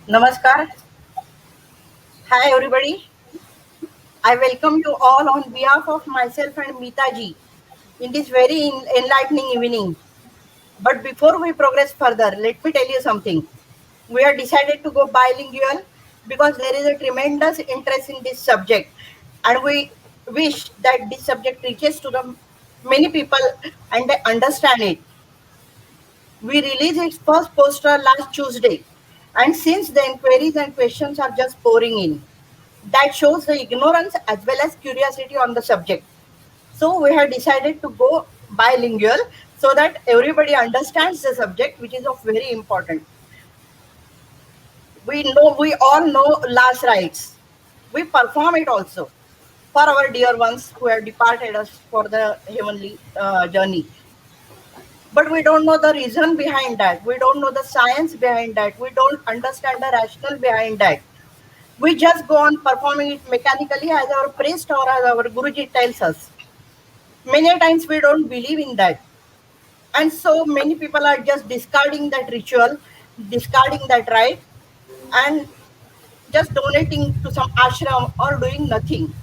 Namaskar. Hi, everybody. I welcome you all on behalf of myself and Meeta ji in this very enlightening evening. But before we progress further, let me tell you something. We have decided to go bilingual because there is a tremendous interest in this subject, and we wish that this subject reaches to the many people and they understand it. We released its first poster last Tuesday, and since then, queries and questions are just pouring in. That shows the ignorance as well as curiosity on the subject. So, we have decided to go bilingual so that everybody understands the subject, which is of very important. We all know last rites. We perform it also for our dear ones who have departed us for the heavenly journey. But we don't know the reason behind that. We don't know the science behind that. We don't understand the rationale behind that. We just go on performing it mechanically as our priest or as our Guruji tells us. Many times we don't believe in that. And so many people are just discarding that ritual, discarding that rite, and just donating to some ashram or doing nothing.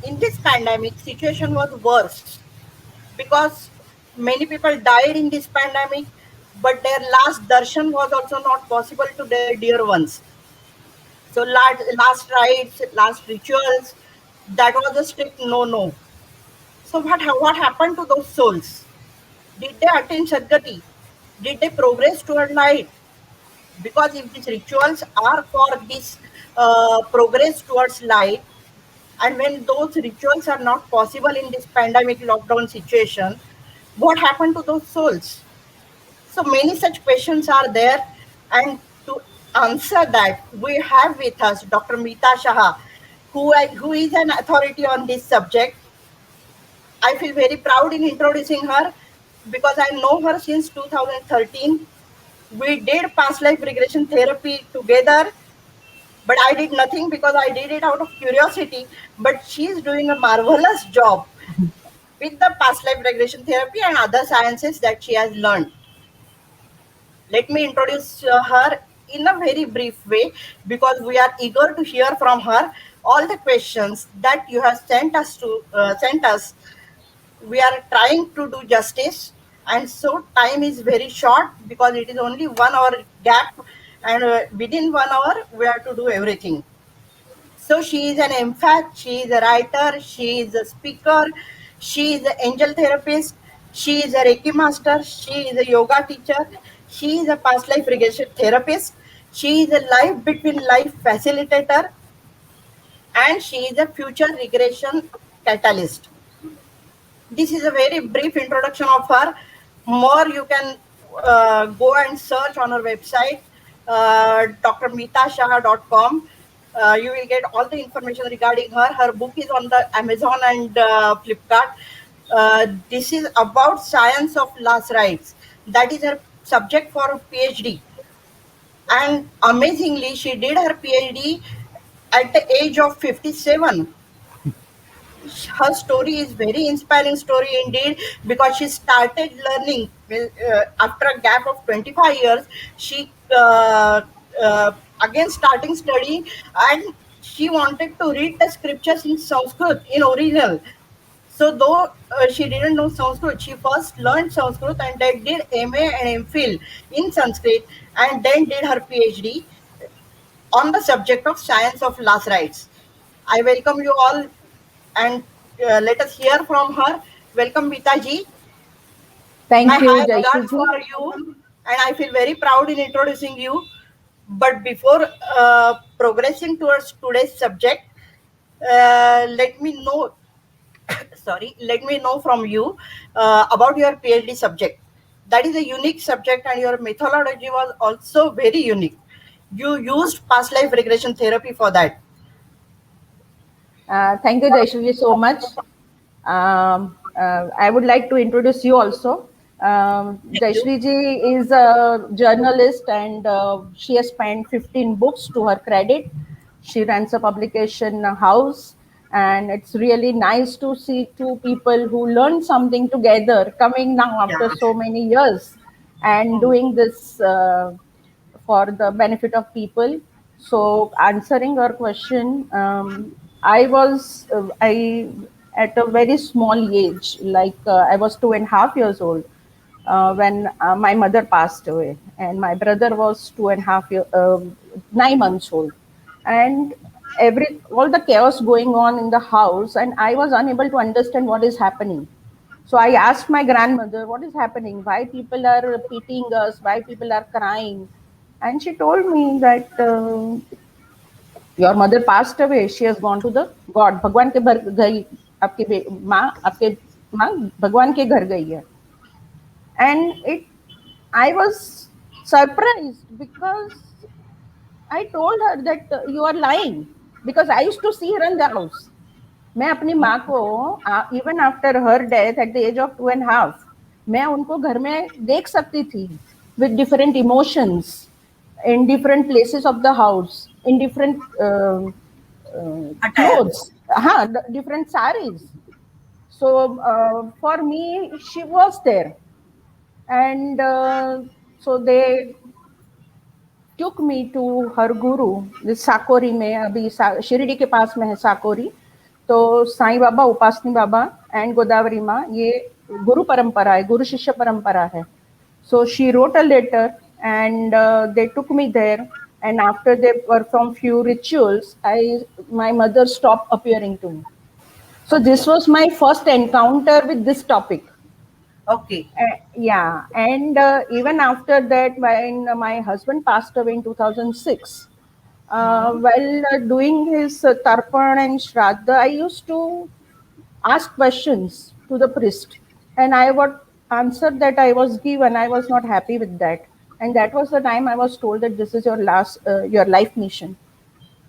In this pandemic, situation was worse because many people died in this pandemic, but their last darshan was also not possible to their dear ones. So last rites, last rituals, that was a strict no. So what happened to those souls? Did they attain Sadgati? Did they progress toward light? Because if these rituals are for this progress towards light, and when those rituals are not possible in this pandemic lockdown situation, what happened to those souls? So many such questions are there, and to answer that, we have with us Dr. Meeta Shah, who is an authority on this subject. I feel very proud in introducing her because I know her since 2013. We did past life regression therapy together, but I did nothing because I did it out of curiosity. But she's doing a marvelous job with the past life regression therapy and other sciences that she has learned. Let me introduce her in a very brief way because we are eager to hear from her all the questions that you have sent us. We are trying to do justice, and so time is very short because it is only 1 hour gap, and within 1 hour we have to do everything. So she is an empath, she is a writer, she is a speaker, She is an angel therapist. She is a Reiki master. She is a yoga teacher. She is a past life regression therapist. She is a life between life facilitator, and she is a future regression catalyst. This is a very brief introduction of her. More you can go and search on her website, drmitashah.com. You will get all the information regarding her. Her book is on the Amazon and Flipkart. This is about science of last rites. That is her subject for a PhD. And amazingly, she did her PhD at the age of 57. Her story is very inspiring story indeed, because she started learning after a gap of 25 years. She again starting studying, and she wanted to read the scriptures in Sanskrit in original. So though she didn't know Sanskrit, she first learned Sanskrit and then did MA and MPhil in Sanskrit, and then did her PhD on the subject of science of last rites. I welcome you all, and let us hear from her. Welcome, Mita ji. My Thank you, high regards Jaishree. for you, and I feel very proud in introducing you. But before progressing towards today's subject, let me know. Sorry, let me know from you about your PhD subject. That is a unique subject, and your methodology was also very unique. You used past life regression therapy for that. Thank you, Jaishree, so much. I would like to introduce you also. Thank you. Jaishree ji is a journalist, and she has spent 15 books to her credit. She runs a publication house, and it's really nice to see two people who learn something together coming now Yeah. after so many years and Hmm. doing this for the benefit of people. So, answering your question, I at a very small age, like I was 2.5 years old when my mother passed away, and my brother was 9 months old, and every all the chaos going on in the house, and I was unable to understand what is happening. So I asked my grandmother, what is happening? Why people are pitying us? Why people are crying? And she told me that your mother passed away. She has gone to the God. भगवान के घर गई आपके माँ भगवान के घर गई है. And I was surprised because I told her that you are lying because I used to see her in the house. मैं अपनी माँ को even after her death at the age of 2.5 मैं उनको घर में देख सकती थी with different emotions in different places of the house in different Attire. clothes, different saris. So for me she was there, and so they took me to her guru. This Sakori में अभी शिरडी के पास में है साकोरी. तो साईं बाबा, उपासनी बाबा एंड गोदावरी माँ, ये गुरु परंपरा है, गुरु शिष्य परंपरा है. So she wrote a letter, and they took me there. And after they performed few rituals, my mother stopped appearing to me. So Okay. this was my first encounter with this topic. Okay. Yeah, and even after that, when my husband passed away in 2006, Hmm. while doing his tarpan and shraddha, I used to ask questions to the priest, and I would answer that I was given. I was not happy with that, and that was the time I was told that this is your life mission.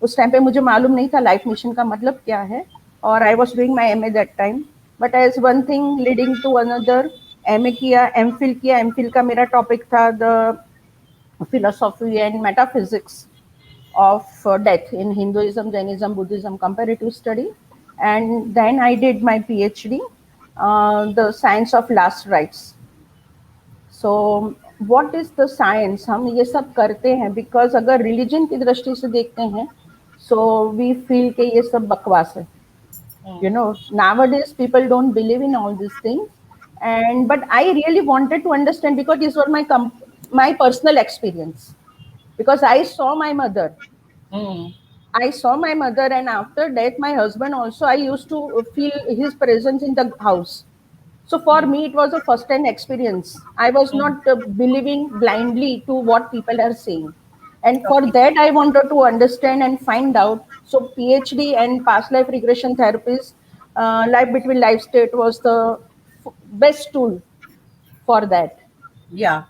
उस time पे मुझे मालूम नहीं था life mission का मतलब क्या है, और I was doing my MA that time. But as one thing leading to another, MA किया, MPhil किया. MPhil का मेरा टॉपिक था the philosophy and metaphysics of death in Hinduism, Jainism, Buddhism, comparative study. And then I did my PhD, the science of last rites. So what is the science? हम ये सब करते हैं because अगर religion की दृष्टि से देखते हैं सो वी फील कि ये सब बकवास है. Hmm. You know, nowadays people don't believe in all these things, and but I really wanted to understand because this was my personal experience, because I saw my mother. Hmm. I saw my mother, and after that, my husband also, I used to feel his presence in the house. So for Mm. me, it was a first-hand experience. I was Mm. not believing blindly to what people are saying, and for Okay. that, I wanted to understand and find out. So PhD and past life regression therapist, life between life state was the best tool for that. Yeah.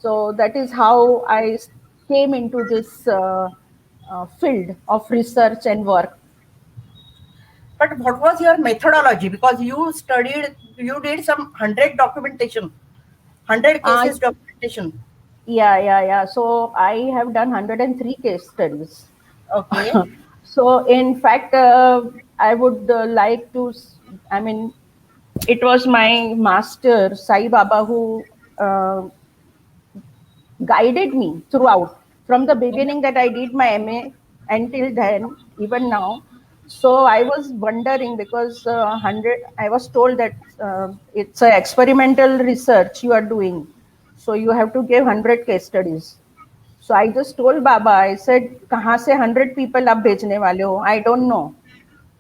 So that is how I came into this field of research and work. But what was your methodology? Because you studied, you did some 100 documentation, 100 Uh, cases documentation. yeah. So I have done 103 case studies. Okay. So in fact, I would like to, I mean, it was my master, Sai Baba, who uh, guided me throughout from the Mhm. beginning that I did my MA until then, even now. So I was wondering because 100, I was told that it's a experimental research you are doing. So you have to give 100 case studies. So I just told Baba, I said, कहाँ से 100 people आप भेजने वाले हो? I don't know.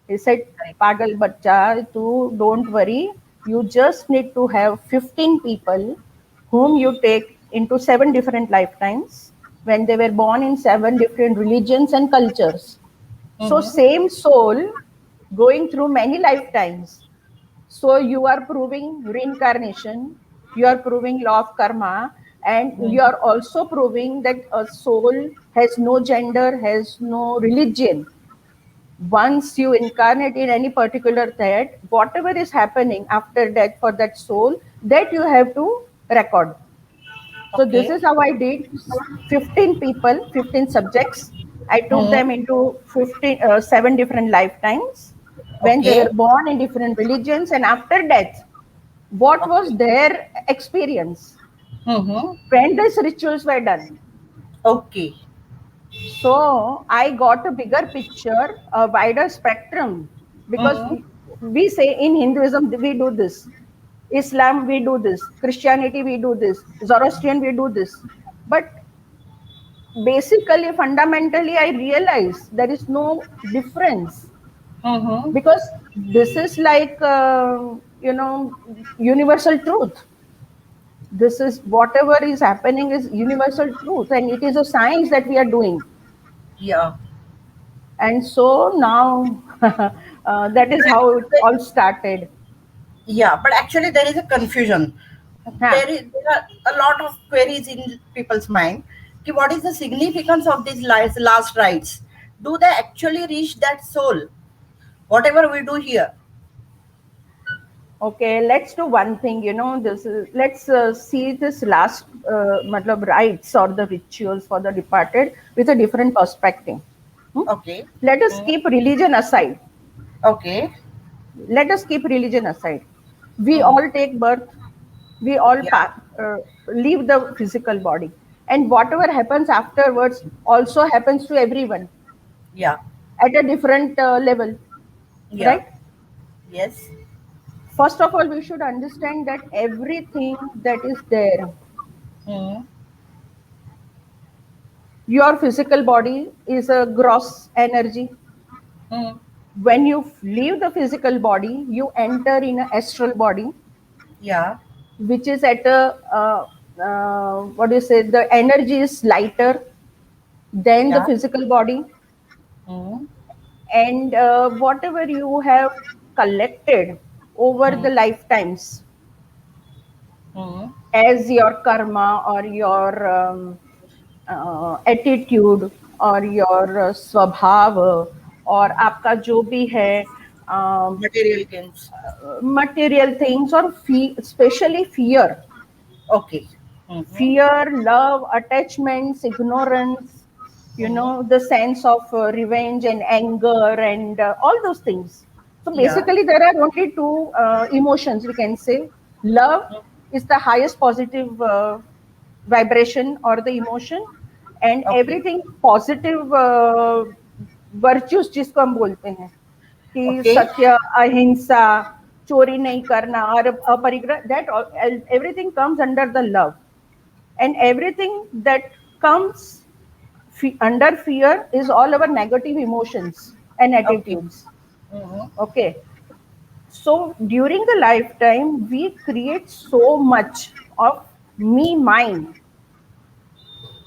He said, Right. Pagal Bacha, tu don't worry. You just need to have 15 people whom you take into 7 different lifetimes when they were born in 7 different religions and cultures. So, Mm-hmm. same soul going through many lifetimes. So, you are proving reincarnation, you are proving law of karma, and you Mm-hmm. are also proving that a soul has no gender, has no religion. Once you incarnate in any particular that, whatever is happening after death for that soul, that you have to record. So this Okay. is how I did 15 people, 15 subjects. I took Mm-hmm. them into 7 different lifetimes when they Okay. were born in different religions, and after death, what was Okay. their experience Mm-hmm. when these rituals were done. Okay. So I got a bigger picture, a wider spectrum, because Mm-hmm. we say in Hinduism we do this, Islam we do this, Christianity we do this, Zoroastrian we do this. But basically, fundamentally, I realize there is no difference Mm-hmm. because this is like, universal truth. This is whatever is happening is universal truth, and it is a science that we are doing. Yeah. And so now that is But how it actually, all started. yeah, but actually there is a confusion. Yeah. There are a lot of queries in people's mind. Ki what is the significance of these last rites? Do they actually reach that soul? Whatever we do here. Okay, let's do one thing. This is, let's see this last matlab rites or the rituals for the departed with a different perspective. Hmm? Okay. Let us Mm. keep religion aside. Okay. Let us keep religion aside. We Mm. all take birth. We all Yeah. leave the physical body, and whatever happens afterwards also happens to everyone Yeah. at a different level, Yeah. right? Yes. First of all, we should understand that everything that is there, Mm. your physical body is a gross energy. Mm. When you leave the physical body, you enter in an astral body, Yeah. which is at a, what do you say, the energy is lighter than the Yeah. physical body. Mm. And whatever you have collected over Mm. the lifetimes Mm. as your karma or your attitude or your स्वभाव और आपका जो भी है Material gains. material things or especially Okay. Mm-hmm. love, attachments, ignorance, Mm. the sense of revenge and anger and all those things. So Yeah. basically, there are only two emotions we can say. Love Mm. is the highest positive vibration or the emotion, and Okay. everything positive virtues जिसको हम बोलते हैं कि Okay. सत्य, अहिंसा, चोरी नहीं करना और अपरिग्रह, that everything comes under the love, and everything that comes Under fear is all our negative emotions and Okay. attitudes. Mm-hmm. Okay. So during the lifetime, we create so much of me mind.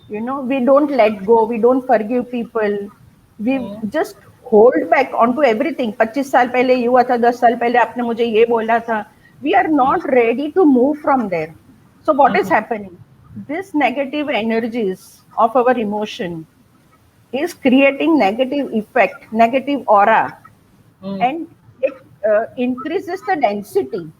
We don't let go, we don't forgive people, we Mm-hmm. just hold back onto everything. 25 साल पहले ये हुआ था, 10 साल पहले आपने मुझे ये बोला था. We are not ready to move from there. So what is Mm-hmm. happening? This negative energies of our emotion is creating negative effect, negative aura, Mm-hmm. and it increases the density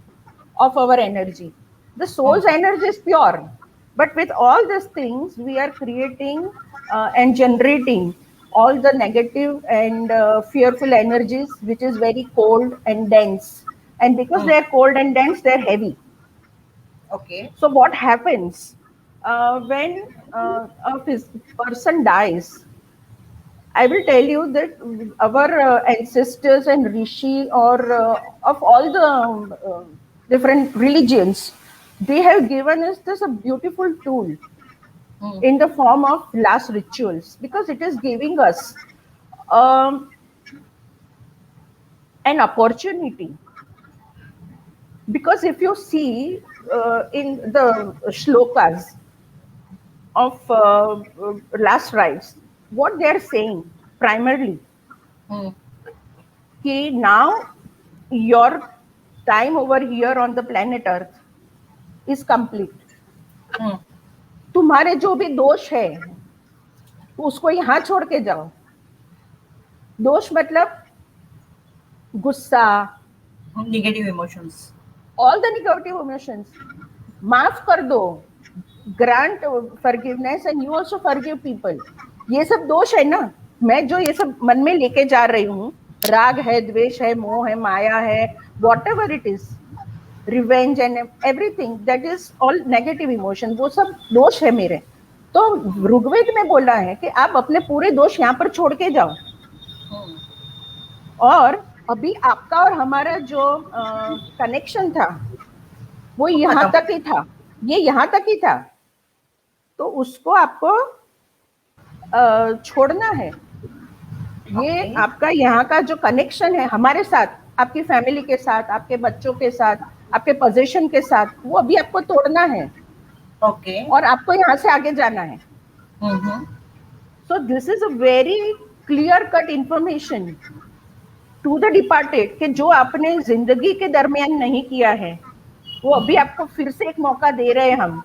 of our energy. The soul's energy is pure, but with all these things, we are creating and generating all the negative and fearful energies, which is very cold and dense. And because they are cold and dense, they are heavy. Okay. So, what happens when a person dies? I will tell you that our ancestors and rishi, or of all the different religions, they have given us this a beautiful tool Mm-hmm. in the form of last rituals, because it is giving us um, an opportunity. Because if you see in the shlokas of last rites, what they are saying primarily, कि now your time over here on the planet earth is complete. Mm-hmm. तुम्हारे जो भी दोष है उसको यहाँ छोड़ के जाओ. दोष मतलब गुस्सा, Negative emotions. all the negative emotions, माफ कर दो, grant forgiveness and you also forgive people. ये सब दोष है ना. मैं जो ये सब मन में लेके जा रही हूँ, राग है, द्वेष है, मोह है, माया है, whatever it is, revenge and everything, that is all negative emotion. वो सब दोष है मेरे. तो ऋग्वेद में बोला है कि आप अपने पूरे दोष यहाँ पर छोड़ के जाओ. Mm-hmm. और अभी आपका और हमारा जो कनेक्शन था वो वो यहाँ खत्म. तक ही था, ये यहाँ तक ही था. तो उसको आपको छोड़ना है. ये Okay. आपका यहाँ का जो कनेक्शन है हमारे साथ, आपकी फैमिली के साथ, आपके बच्चों के साथ, आपके पोजीशन के साथ, वो अभी आपको तोड़ना है Okay. और आपको यहाँ से आगे जाना है. Mm-hmm. So this is a very clear cut information to the departed कि जो आपने जिंदगी के दरमियान नहीं किया है वो अभी आपको फिर से एक मौका दे रहे हैं हम.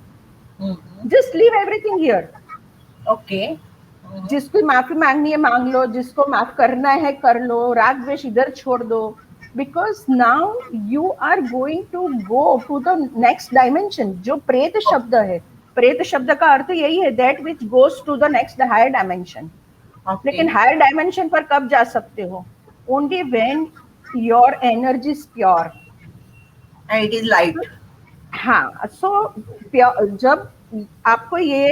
Mm-hmm. Just leave everything here. Okay. Mm-hmm. जिसकी माफी मांगनी है मांग लो, जिसको माफ करना है कर लो, राग द्वेष इधर छोड़ दो. Because now you are going to go to the next dimension. जो प्रेत शब्द है, प्रेत शब्द का अर्थ यही है, that which goes to the next higher dimension. लेकिन Okay. हायर डायमेंशन पर कब जा सकते हो? Only when your energy is pure. And it is light. हाँ. सो जब आपको ये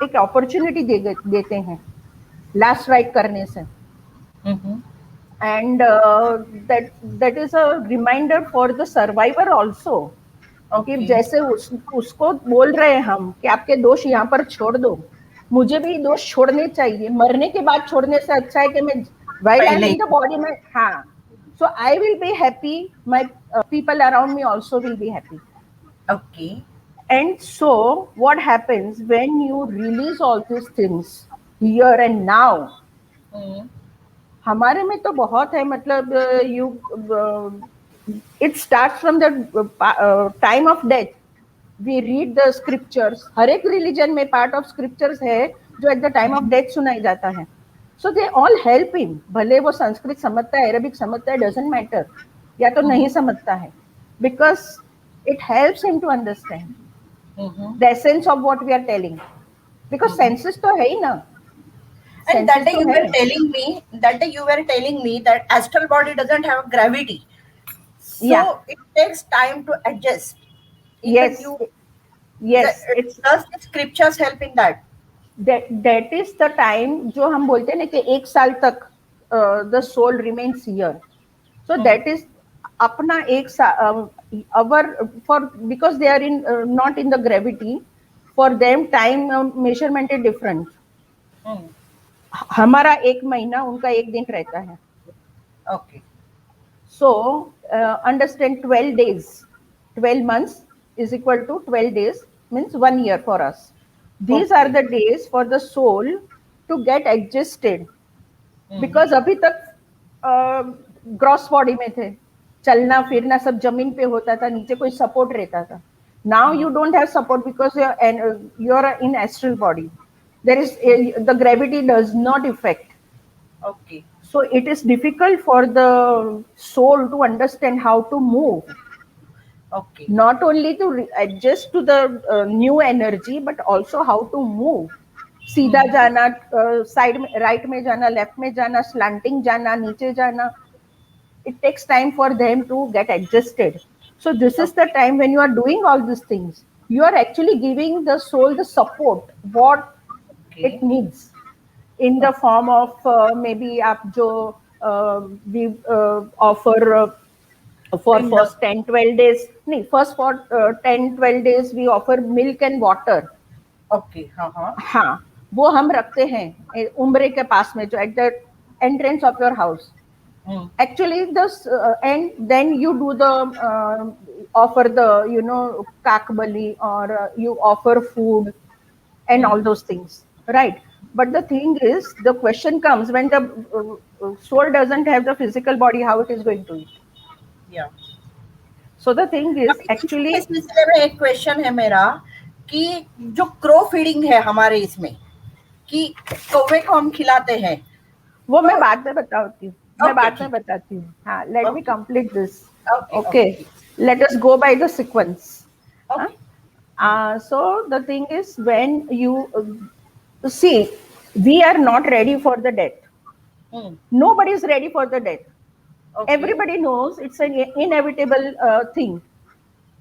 एक अपॉर्चुनिटी देते हैं लास्ट राइट करने से, Mm-hmm. And that is a reminder for the survivor also. कि Okay. जैसे उसको बोल रहे हैं हम कि आपके दोष यहाँ पर छोड़ दो, मुझे भी दोष छोड़ने चाहिए. मरने के बाद छोड़ने से अच्छा है कि मैं while I'm पहले. in the body में. हाँ. So I will be happy, my people around me also will be happy. Okay. And so what happens when you release all these things here and now? Mm-hmm. हमारे में तो बहुत है. मतलब you it starts from the time of death. We read the scriptures. हर एक religion में part of scriptures है जो at the time of death सुनाई जाता है. सो दे ऑल हेल्प हिम. भले वो संस्कृत समझता है, अरबिक समझता है, डजंट मैटर, या तो नहीं समझता है, because it helps him to understand Mm-hmm. The essence of what we are telling. Because senses तो है ही ना. And that सेंसेस day तो you है. were telling me, that day you were telling me that astral body doesn't have gravity. So Yeah. it takes time to adjust. Even Yes. you, Yes. It's does the scriptures help in that? that is the time जो हम बोलते हैं ना कि एक साल तक the soul remains here. So that is अपना एक our for because they are in not in the gravity, for them time measurement is different. Mm. हमारा 1 महीना उनका 1 दिन रहता है. Okay. So understand 12 days, 12 months is equal to 12 days, means 1 year for us. These are Okay. the days for the soul to get adjusted. Hmm. Because अभी तक gross body में थे, चलना फिरना सब जमीन पे होता था, नीचे कोई सपोर्ट रहता था. Now Hmm. You don't have support because you are in astral body. There is the gravity does not effect. Okay. So it is difficult for the soul to understand how to move, Okay. not only to adjust to the new energy, but also how to move. सीधा Hmm. जाना, side में right में जाना, left में जाना, slanting जाना, नीचे जाना. It takes time for them to get adjusted. So this is the Okay. time when you are doing all these things. You are actually giving the soul the support what Okay. it needs in the Okay. form of maybe आप जो we offer for In the first 10-12 days, नहीं, first for 10-12 days we offer milk and water. okay. Uh-huh. हाँ, वो हम रखते हैं उम्रे के पास में, जो at the entrance of your house. Hmm. Actually this and then you do the offer the kak bali, or you offer food and Hmm. all those things, right? But the thing is, the question comes when the soul doesn't have the physical body, how it is going to eat. Yeah. So the thing is अभी इसके actually, सिलसिले में एक question है मेरा कि जो crow feeding है हमारे इसमें, कि कौवे को हम खिलाते हैं वो मैं तो बाद में बताती हूँ, मैं ओके बाद में ठीक बताती हूँ. हाँ, let me okay complete this. Okay Okay, okay let us go by the sequence. Huh? Okay So the thing is, when you see, we are not ready for the death. Nobody is ready for the death. Okay Everybody knows it's an inevitable thing.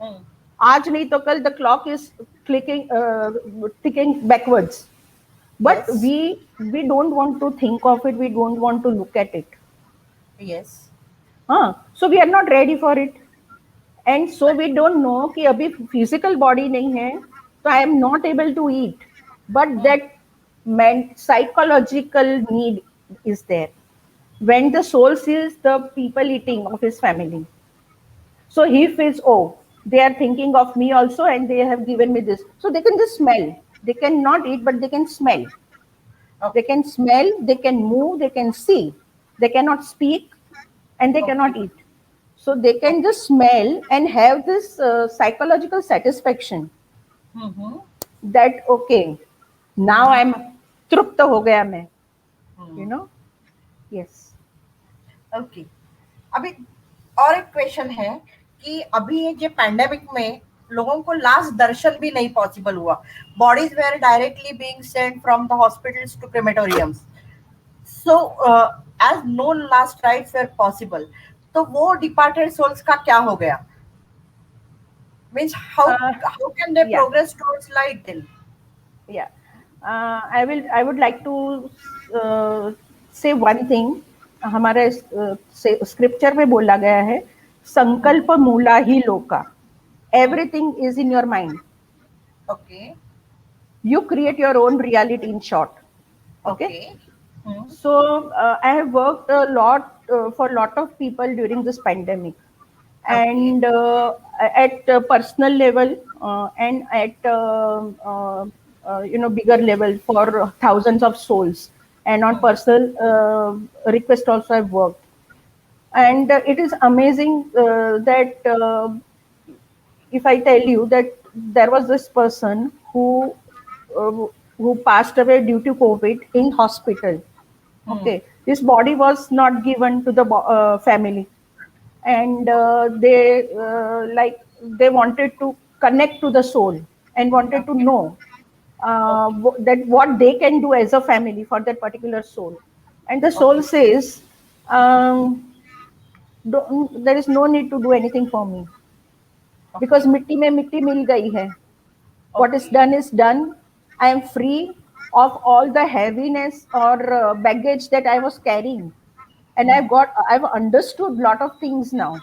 हम्म आज नहीं तो कल the clock is ticking backwards. But yes we don't want to think of it. We don't want to look at it. Yes So we are not ready for it. And so we don't know कि अभी physical body नहीं है, so I am not able to eat. But that psychological need is there. When the soul sees the people eating of his family, so he feels, oh, they are thinking of me also, and they have given me this. So they can just smell. They cannot eat, but they can smell. They okay can smell, they can move, they can see. They cannot speak, and they okay cannot eat. So they can just smell and have this psychological satisfaction hmm that, okay, now I'm तृप्त हो गया मैं, you know. Yes. Okay अभी और एक question है कि अभी ये जो पैंडेमिक में लोगों को लास्ट दर्शन भी नहीं पॉसिबल हुआ. Bodies were directly being sent from the hospitals to crematoriums. So as no last rites were possible, तो वो डिपार्टेड सोल्स का क्या हो गया? Means Uh, how can they yeah. Progress towards light then? Yeah. I would like to say one thing. हमारे scripture में बोला गया है, संकल्प मूला ही लोका. Everything is in your mind. Okay You create your own reality, in short. Okay. Okay So I have worked a lot for a lot of people during this pandemic, okay and at personal level and at bigger level for thousands of souls, and on personal request also I've worked. And it is amazing that if I tell you that there was this person uh, who passed away due to COVID in hospital. Okay, his body was not given to the family, and they wanted to connect to the soul and wanted to okay know okay that what they can do as a family for that particular soul. And the soul okay says, there is no need to do anything for me, okay because मिट्टी में मिट्टी मिल गई है. What is okay done is done. I am free of all the heaviness or baggage that I was carrying, and I've understood lot of things now.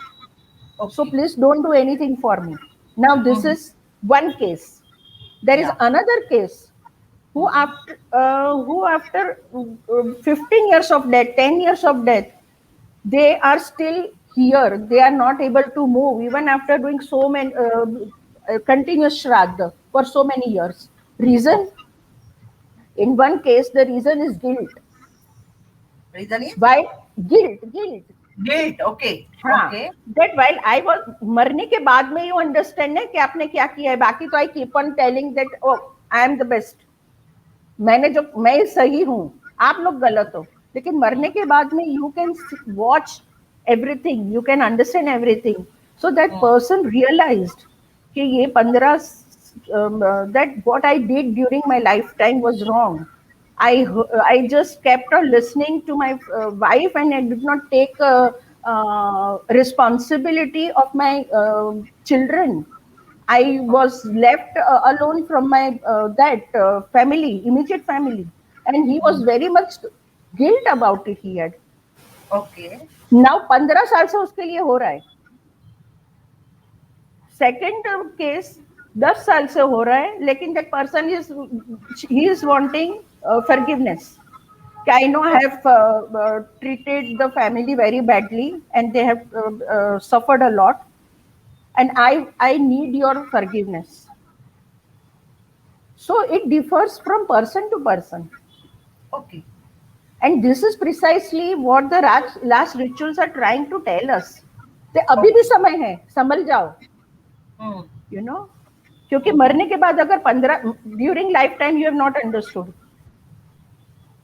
So okay please don't do anything for me. Now this is one case. There is या another case who after 15 years of death, 10 years of death, they are still here. They are not able to move even after doing so many continuous shraddha for so many years. Reason? Okay. In one case, the reason is guilt. Reason is Why? Guilt. guilt. Okay. हाँ, Okay. that while I was मरने के बाद में you understand है कि आपने क्या किया है. बाकी तो I keep on telling that oh I am the best. मैंने जो मैं सही हूँ, आप लोग गलत हो. लेकिन मरने के बाद में you can watch everything, you can understand everything. So that Hmm. person realized कि ये 15 that what I did during my lifetime was wrong. I just kept on listening to my wife and I did not take responsibility of my children. I was left alone from my that family, immediate family, and he was Hmm. very much guilt about it. He had Okay. now 15 साल से उसके लिए हो रहा है. Second case 10 साल से हो रहा है, लेकिन that person is he is wanting forgiveness. I know I Okay. have treated the family very badly and they have suffered a lot, and I need your forgiveness. So it differs from person to person, Okay. and this is precisely what the last rituals are trying to tell us. ते अभी भी Okay. समय है, संभल जाओ. Hmm. You know, क्योंकि Hmm. मरने के बाद अगर 15 during life time you have not understood,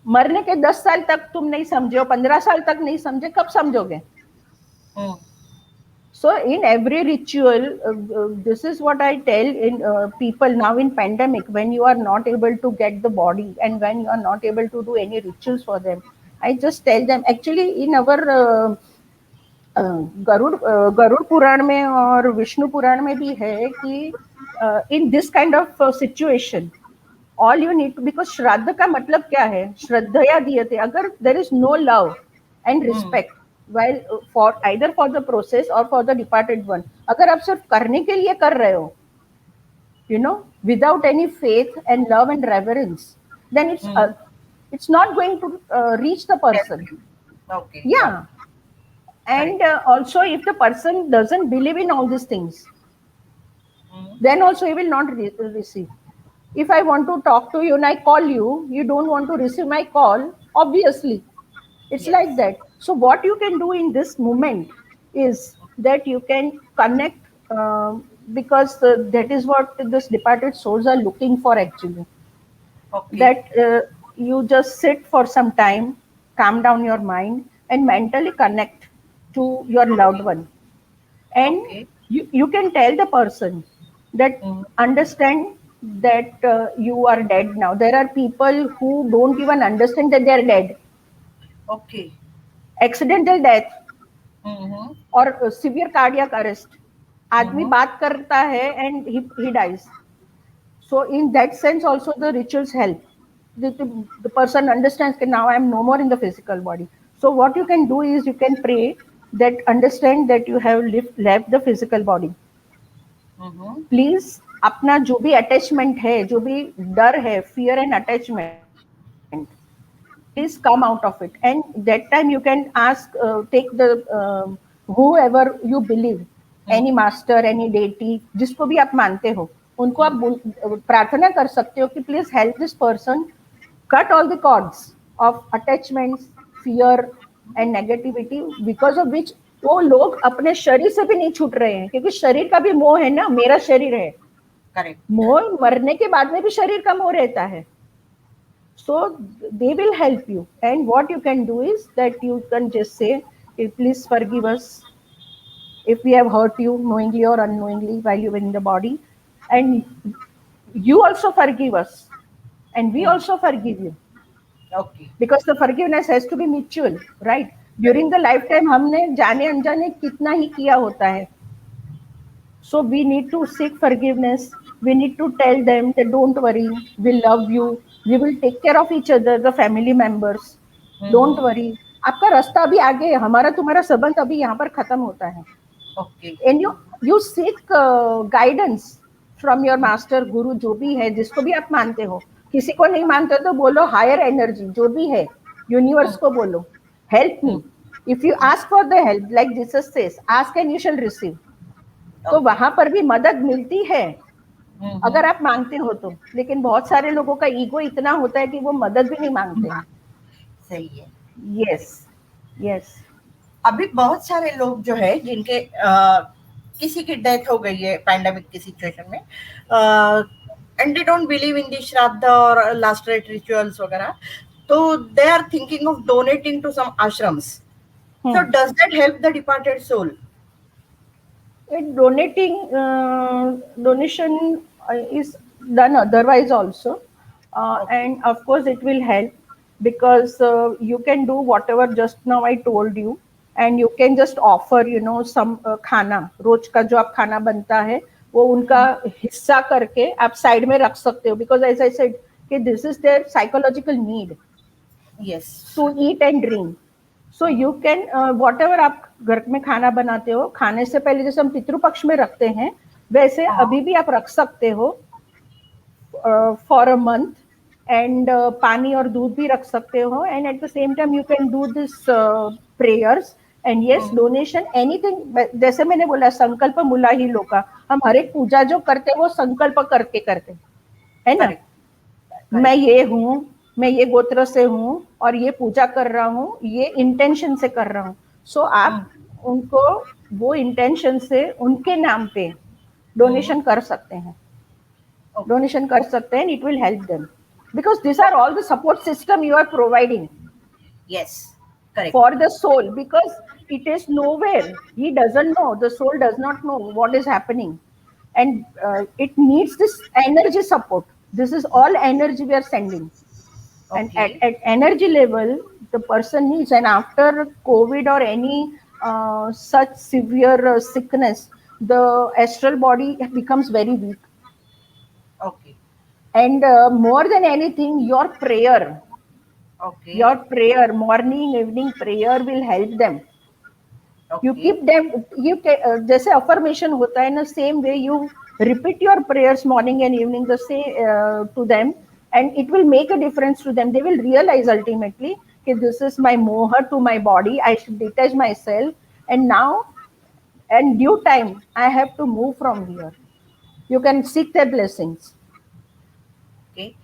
मरने के 10 साल तक तुम नहीं समझे हो, 15 साल तक नहीं समझे, कब समझोगे? Hmm. So in every ritual, this is what I tell in people now in pandemic, when you are not able to get the body and when you are not able to do any rituals for them, I just tell them. Actually, in our Garuda Purana में और विष्णु पुराण में भी है कि in this kind of situation all you need to, because श्राद्ध का मतलब क्या है? श्रद्धया दीयते. अगर there is no love and Hmm. respect while for either for the process or for the departed one, अगर आप सिर्फ करने के लिए कर रहे हो, you know, without any faith and love and reverence, then Hmm. it's not going to reach the Help person. you. Okay. Yeah. Yeah. And Correct. also if the person doesn't believe in all these things, Hmm. then also he will not receive. If I want to talk to you and I call you, you don't want to receive my call, obviously. It's like Yes. that. So, what you can do in this moment is that you can connect, because that is what this departed souls are looking for actually. Okay. That you just sit for some time, calm down your mind, and mentally connect to your loved Okay. one. And Okay. you can tell the person that Hmm. understand that you are dead now. There are people who don't even understand that they are dead. Okay. Accidental death Hmm. or severe cardiac arrest. आदमी Hmm. बात करता है and he dies. So in that sense also the rituals help. The person understands that now I am no more in the physical body. So what you can do is you can pray that understand that you have left the physical body. Hmm. Please अपना जो भी attachment है, जो भी डर है, fear and attachment, please come out of it. And that time you can ask, take the whoever you believe, Hmm. any master, any deity, जिसको भी आप मानते हो, उनको आप प्रार्थना कर सकते हो कि please help this person cut all the cords of attachments, fear and negativity, because of which वो लोग अपने शरीर से भी नहीं छूट रहे हैं, क्योंकि शरीर का भी मोह है ना, मेरा शरीर है. Correct. मोह मरने के बाद में भी शरीर का मोह रहता है. So they will help you. And what you can do is that you can just say, please forgive us if we have hurt you knowingly or unknowingly while you were in the body. And you also forgive us. And we Hmm. also forgive you. Okay. Because the forgiveness has to be mutual, right? During Correct. the lifetime हमने जाने अनजाने कितना ही किया होता है. So we need to seek forgiveness. We need to tell them that don't worry, we love you. We will take care of each other, the family members. Don't Hmm. worry. आपका रास्ता अभी आगे है, हमारा तुम्हारा संबंध अभी यहाँ पर खत्म होता है. Okay. And you seek guidance from your master, guru, जो भी है, जिसको भी आप मानते हो. किसी को नहीं मानते तो बोलो हायर एनर्जी जो भी है, यूनिवर्स को बोलो help me. If you ask for the help like Jesus says ask and you shall receive, तो ओके. वहां पर भी मदद मिलती है अगर आप मांगते हो तो. लेकिन बहुत सारे लोगों का ईगो इतना होता है कि वो मदद भी नहीं मांगते हैं. सही है. यस. यस. अभी बहुत सारे लोग जो है जिनके किसी की डेथ हो गई है पैंडेमिक की सिचुएशन में, and they don't believe in the shraddha और लास्ट राइट रिचुअल्स वगैरह, तो they are thinking of donating to some ashrams. So does that help the departed soul? Donating donation is done otherwise also, Okay. and of course it will help because you can do whatever just now I told you, and you can just offer some खाना, रोज का जो आप खाना बनता है वो उनका हिस्सा करके आप साइड में रख सकते हो, because as I said कि this is their psychological need Yes. to eat and drink. So you can what ever आप घर में खाना बनाते हो, खाने से पहले जैसे हम पितृपक्ष में रखते हैं वैसे अभी भी आप रख सकते हो फॉर अ मंथ. एंड पानी और दूध भी रख सकते हो, and at the same time you can do this prayers. And yes, donation anything, जैसे मैंने बोला संकल्प मुला ही लोका, हम हर एक पूजा जो करते हैं वो संकल्प करके करते है ना. Correct. मैं ये हूँ, मैं ये गोत्र से हूँ और ये पूजा कर रहा हूँ, ये इंटेंशन से कर रहा हूँ. सो आप उनको वो इंटेंशन से उनके नाम पे डोनेशन कर सकते हैं. डोनेशन कर सकते हैं. It will help them because this are all the support system you are providing Yes. Correct. for the soul, because it is nowhere, he doesn't know, the soul does not know what is happening, and it needs this energy support. This is all energy we are sending. And Okay. at energy level the person needs, and after COVID or any such severe sickness, the astral body becomes very weak. Okay. And more than anything, Okay. your prayer, morning evening prayer will help them. You Okay. keep them, जैसे affirmation होता है ना, same way you repeat your prayers morning and evening the same to them, and it will make a difference to them. They will realize ultimately that this is my moha to my body, I should detach myself, and now and due time I have to move from here. You can seek their blessings. Okay.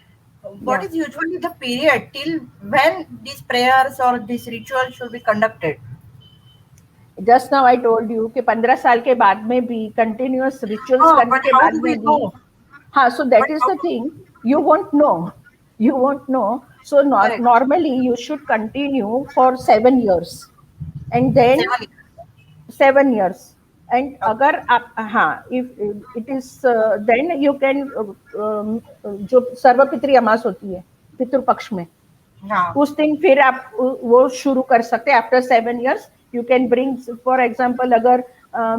What Yeah. is usually the period till when these prayers or this ritual should be conducted? Just now I told you कि 15 साल के बाद में भी continuous rituals Oh, करने but के how बाद do we में भी. know? हाँ, so that But is how? the thing. You won't know. You won't know. So Correct. normally you should continue for 7 years, and then 7 years. 7 years. And Okay. अगर आप हाँ, if it is then you can जो सर्वपितृ अमास होती है पितृपक्ष में, हाँ. उस दिन फिर आप वो शुरू कर सकते हैं. After 7 years you can bring, for example अगर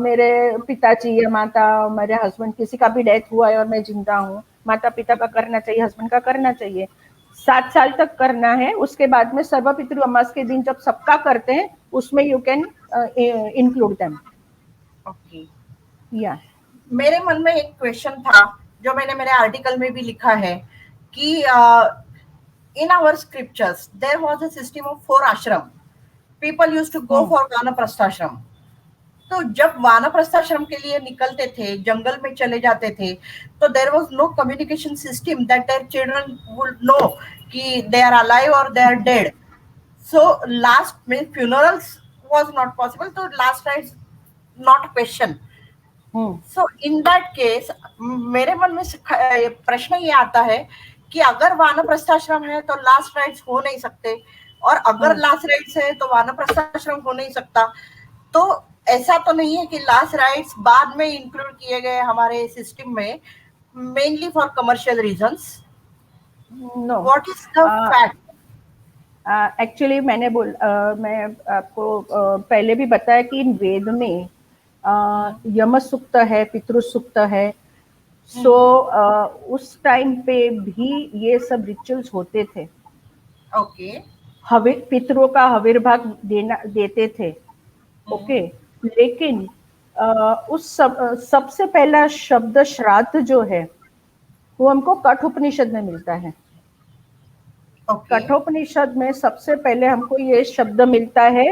मेरे पिताजी या माता, मेरे हस्बैंड किसी का भी डेथ हुआ है और मैं जिंदा हूँ, माता पिता का करना चाहिए, हस्बैंड का करना चाहिए, 7 साल तक करना है. उसके बाद में सर्वपितृ अमास के दिन जब सबका करते हैं उसमें you can include them. Okay. या मेरे मन में एक क्वेश्चन था जो मैंने मेरे आर्टिकल में भी लिखा है कि in our scriptures there was a system of 4 ashram. People used to go for vanaprasthashram. तो जब वानप्रस्थाश्रम के लिए निकलते थे, जंगल में चले जाते थे, तो there was no communication system that their children would know कि दे आर अलाइव और they are dead. So last में फ्यूनरल्स वाज नॉट पॉसिबल, तो last rites not question. So in that case मेरे मन में प्रश्न ये आता है कि अगर वानप्रस्थाश्रम है तो लास्ट राइट्स हो नहीं सकते, और अगर लास्ट राइट्स है तो वानप्रस्थाश्रम हो नहीं सकता. तो ऐसा तो नहीं है कि लास्ट राइट्स बाद में इंक्लूड किए गए हमारे सिस्टम में mainly for commercial reasons? No, what is the fact? Actually मैं आपको पहले भी बताया कि इन वेद में यम सूक्त है, पितृ सूक्त है. सो उस टाइम पे भी ये सब रिचुअल्स होते थे. ओके. पितरों का हविर्भाग देते थे. ओके. लेकिन उस सबसे पहला शब्द श्राद्ध जो है वो हमको कठ उपनिषद में मिलता है. Okay. कठोपनिषद में सबसे पहले हमको ये शब्द मिलता है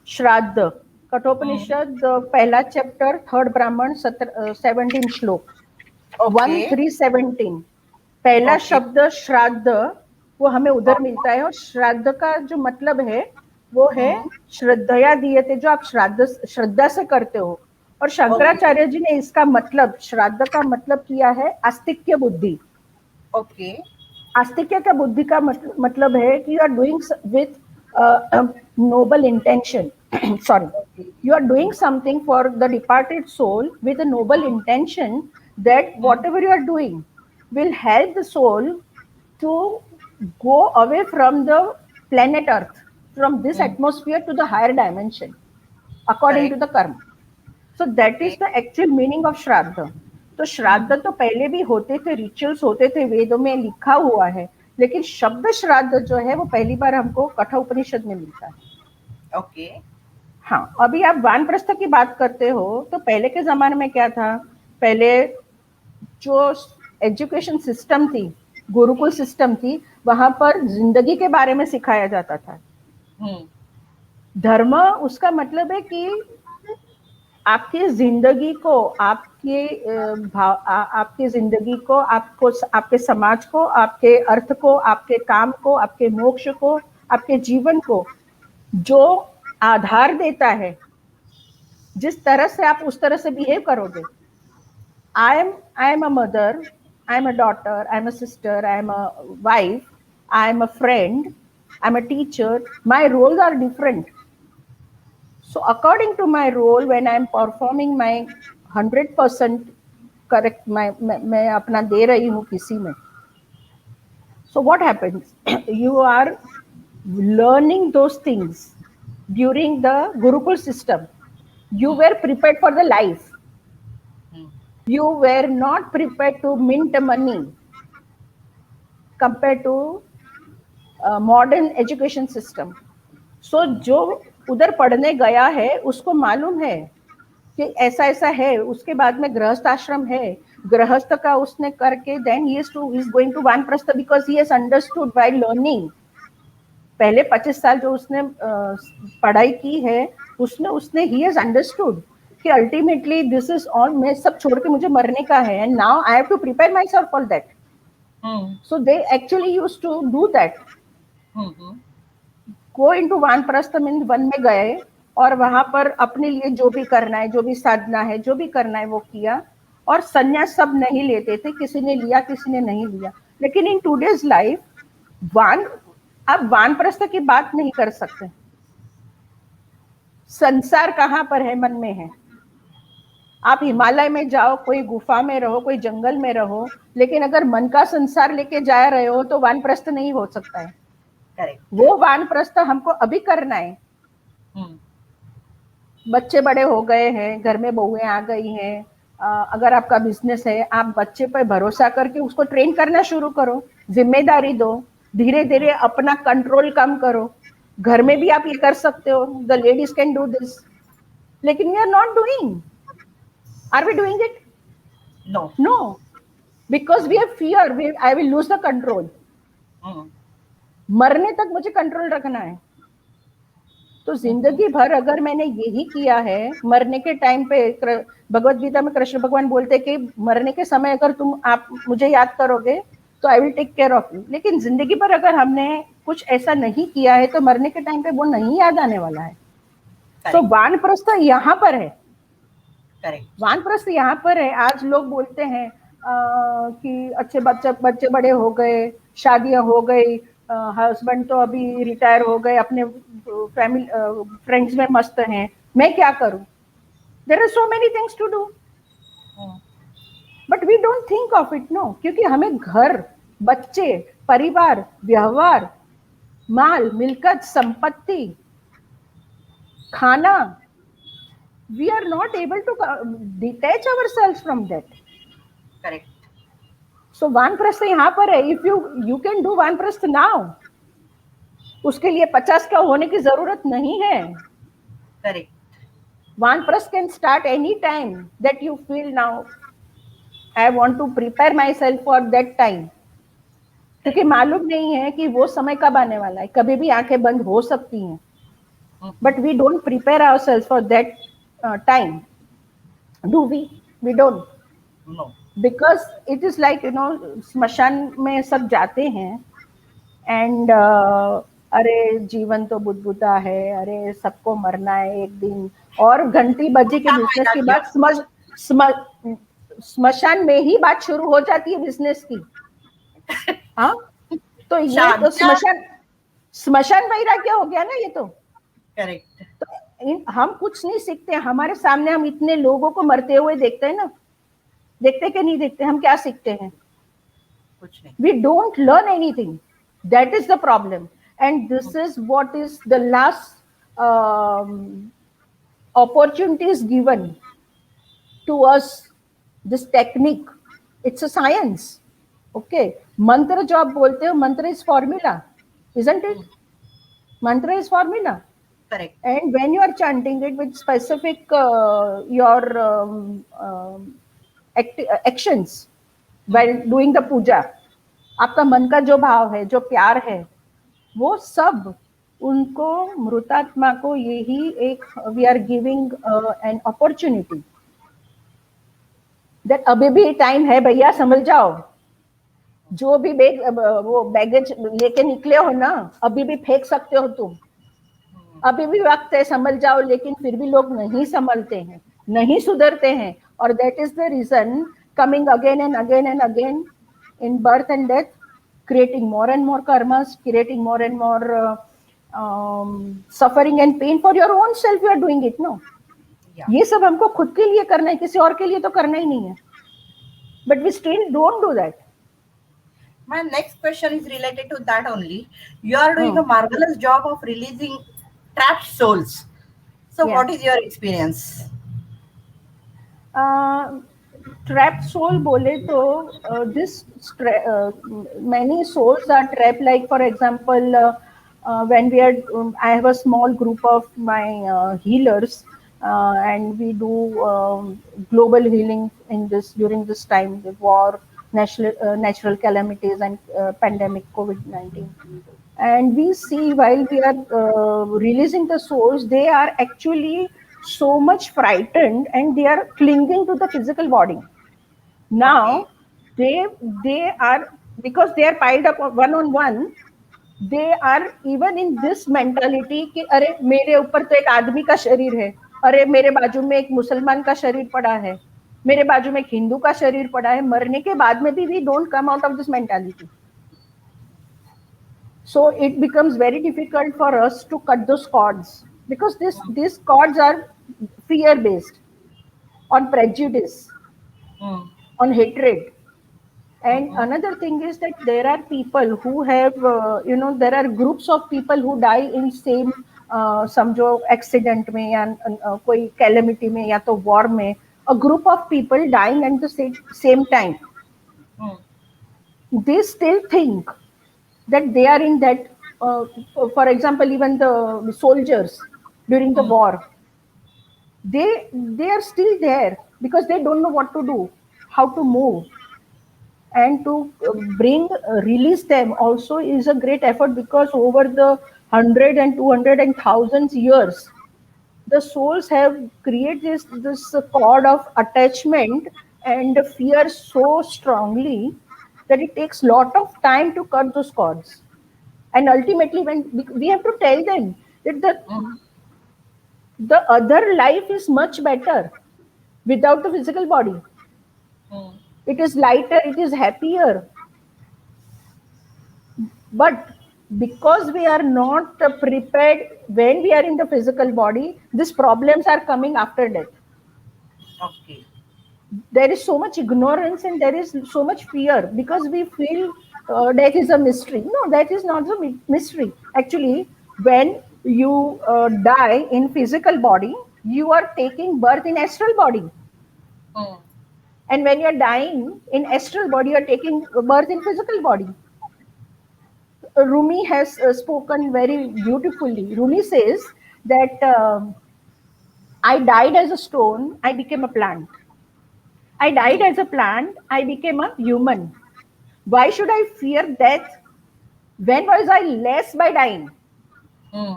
श्राद्ध. Hmm. कठोपनिषद पहला चैप्टर, थर्ड ब्राह्मण, 17 श्लोक, Okay. 1317. पहला Okay. शब्द श्राद्ध वो हमें उधर Oh. मिलता है, और श्राद्ध का जो मतलब है वो है Hmm. श्रद्धया दीयते, जो आप श्रद्धा से करते हो. और Okay. शंकराचार्य जी ने इसका मतलब, श्राद्ध का मतलब किया है आस्तिक्य बुद्धि. Okay. आस्तिक्य का बुद्धि का मतलब है कि you are doing with noble intention. Sorry, Okay. you are doing something for the departed soul with a noble intention, that Hmm. whatever you are doing will help the soul to go away from the planet earth, from this Hmm. atmosphere to the higher dimension, according to Correct. the karma. So that is Okay. the actual meaning of श्राद्ध. तो श्राद्ध Hmm. तो पहले भी होते थे, rituals होते थे, वेदों में लिखा हुआ है, लेकिन शब्द श्राद्ध जो है वो पहली बार हमको कठोपनिषद में मिलता है. Okay. हाँ, अभी आप वानप्रस्थ की बात करते हो, तो पहले के जमाने में क्या था? पहले जो एजुकेशन सिस्टम थी, गुरुकुल सिस्टम थी, वहां पर जिंदगी के बारे में सिखाया जाता था. Hmm. धर्म उसका मतलब है कि आपकी जिंदगी को, आपकी जिंदगी को, आपको, आपके समाज को, आपके अर्थ को, आपके काम को, आपके मोक्ष को, आपके जीवन को जो आधार देता है, जिस तरह से आप उस तरह से बिहेव करोगे. I am a mother, I am a daughter, I am a sister, I am a wife, I am a friend, I am a teacher. My roles are different. So according to my role, when I am performing my 100% correct, मैं अपना दे रही हूँ किसी में. So what happens? You are learning those things during the Gurukul system. You Hmm. were prepared for the life. Hmm. You were not prepared to mint money compared to modern education system. So जो उधर पढ़ने गया है उसको मालूम है कि ऐसा ऐसा है. उसके बाद में गृहस्थ आश्रम है, गृहस्थ का उसने करके then he is going to vanaprastha, because he has understood by learning. पहले 25 साल जो उसने पढ़ाई की है, उसने उसने ही हैज अंडरस्टूड कि अल्टीमेटली दिस इज ऑल, मैं सब छोड़ के मुझे मरने का है, and now I have to prepare myself for that. Hmm. So they actually use to do that. Hmm. Go into वानप्रस्थ मीन वन में गए, और वहां पर अपने लिए जो भी करना है, जो भी साधना है, जो भी करना है वो किया. और संन्यास सब नहीं लेते थे, किसी ने लिया किसी ने नहीं लिया. लेकिन इन टूडेज लाइफ वान आप वानप्रस्थ की बात नहीं कर सकते. संसार कहाँ पर है? मन में है. आप हिमालय में जाओ, कोई गुफा में रहो, कोई जंगल में रहो, लेकिन अगर मन का संसार लेके जा रहे हो तो वानप्रस्थ नहीं हो सकता है. Correct. वो वानप्रस्थ हमको अभी करना है. Hmm. बच्चे बड़े हो गए हैं, घर में बहुएं आ गई हैं. अगर आपका बिजनेस है, आप बच्चे पर भरोसा करके उसको ट्रेन करना शुरू करो, जिम्मेदारी दो, धीरे धीरे अपना कंट्रोल कम करो. घर में भी आप ये कर सकते हो, the ladies can do this. लेकिन we are not doing. Are we doing it? No. No, because we have fear, I will lose the control. Hmm. मरने तक मुझे कंट्रोल रखना है. तो जिंदगी भर अगर मैंने यही किया है, मरने के टाइम पे भगवत गीता में कृष्ण भगवान बोलते हैं कि मरने के समय अगर तुम आप मुझे याद करोगे तो I will take care of you. लेकिन जिंदगी भर अगर हमने कुछ ऐसा नहीं किया है तो मरने के टाइम पे वो नहीं याद आने वाला है. सो वानप्रस्थ यहाँ पर है. Correct. वानप्रस्थ यहाँ पर है. आज लोग बोलते हैं कि अच्छे बच्चे बड़े हो गए, शादियां हो गई, हस्बैंड तो अभी रिटायर हो गए, अपने फैमिली फ्रेंड्स में मस्त हैं, मैं क्या करूं? There are so many things to do, Hmm. But we don't think of it. No, क्योंकि हमें घर, बच्चे, परिवार, व्यवहार, माल, मिलकत, संपत्ति, खाना, we are not able to detach ourselves from that. Correct. सो वानप्रस्थ यहाँ पर है. इफ यू कैन डू वानप्रस्थ नाउ, उसके लिए 50 का होने की जरूरत नहीं है. Correct. वानप्रस्थ can start any time that you feel now I want to prepare myself for that time. क्योंकि मालूम नहीं है कि वो समय कब आने वाला है, कभी भी आंखें बंद हो सकती हैं, but we don't prepare ourselves for that time, do we don't, No. Because it is like स्मशान में सब जाते हैं एंड अरे जीवन तो बुदबुदा है, अरे सबको मरना है एक दिन, और घंटी बजी के बिजनेस की बात स्मशान में ही बात शुरू हो जाती है बिजनेस की। हाँ, तो ये तो शादियां। स्मशान वैराग्य हो गया ना ये तो। करेक्ट। तो हम कुछ नहीं सीखते, हमारे सामने हम इतने लोगों को मरते हुए देखते हैं ना, देखते कि नहीं देखते, हम क्या सीखते हैं? कुछ नहीं। We don't learn anything. That is the problem. And this is what is the last opportunities given to us. This technique, it's a science. Okay. Mantra जो आप बोलते हो, mantra is formula, isn't it? Mantra is formula. Correct. And when you are chanting it with specific your actions while doing the puja, आपका मन का जो भाव है, जो प्यार है, वो सब उनको, मृतात्मा को यही एक we are giving an opportunity that अभी भी टाइम है भैया, समझ जाओ। जो भी वो बैगेज लेके निकले हो ना, अभी भी फेंक सकते हो तुम, अभी भी वक्त है, समझ जाओ। लेकिन फिर भी लोग नहीं संभलते हैं, नहीं सुधरते हैं, और that is the reason coming again and again and again in birth and death, creating more and more karmas, creating more and more suffering and pain for your own self. You are doing it, no? Yeah. ये सब हमको खुद के लिए करना है, किसी और के लिए तो करना ही नहीं है, but we still don't do that. My next question is related to that only. You are doing a marvelous job of releasing trapped souls. So Yeah. what is your experience? Trapped soul बोले तो this many souls are trapped. Like for example, when we are I have a small group of my healers, and we do global healing in this during this time, the war, natural calamities, and pandemic COVID-19. And we see while we are releasing the souls, they are actually so much frightened and they are clinging to the physical body. Now they are, because they are piled up one on one, they are even in this mentality कि अरे मेरे ऊपर तो एक आदमी का शरीर है, अरे मेरे बाजू में एक मुसलमान का शरीर पड़ा है, मेरे बाजू में एक हिंदू का शरीर पड़ा है। मरने के बाद में भी we don't come out of this mentality. So it becomes very difficult for us to cut those cords, because these cords are fear based, on prejudice, on hatred. And another thing is that there are people who have there are groups of people who die in same समझो accident में या कोई calamity में या तो war में, a group of people dying at the same time. They still think that they are in that, for example, even the soldiers during the war, they are still there because they don't know what to do, how to move, and to release them also is a great effort, because over the 100 and 200 and thousands years, the souls have created this cord of attachment and fear so strongly that it takes lot of time to cut those cords. And ultimately, when we have to tell them that the other life is much better without the physical body. It is lighter, it is happier. But because we are not prepared when we are in the physical body, these problems are coming after death. Okay. There is so much ignorance and there is so much fear because we feel death is a mystery. No, that is not a mystery. Actually, when you die in physical body, you are taking birth in astral body. And when you are dying in astral body, you are taking birth in physical body. Rumi has spoken very beautifully. Rumi says that I died as a stone, I became a plant. I died as a plant, I became a human. Why should I fear death When was I less by dying? Hmm.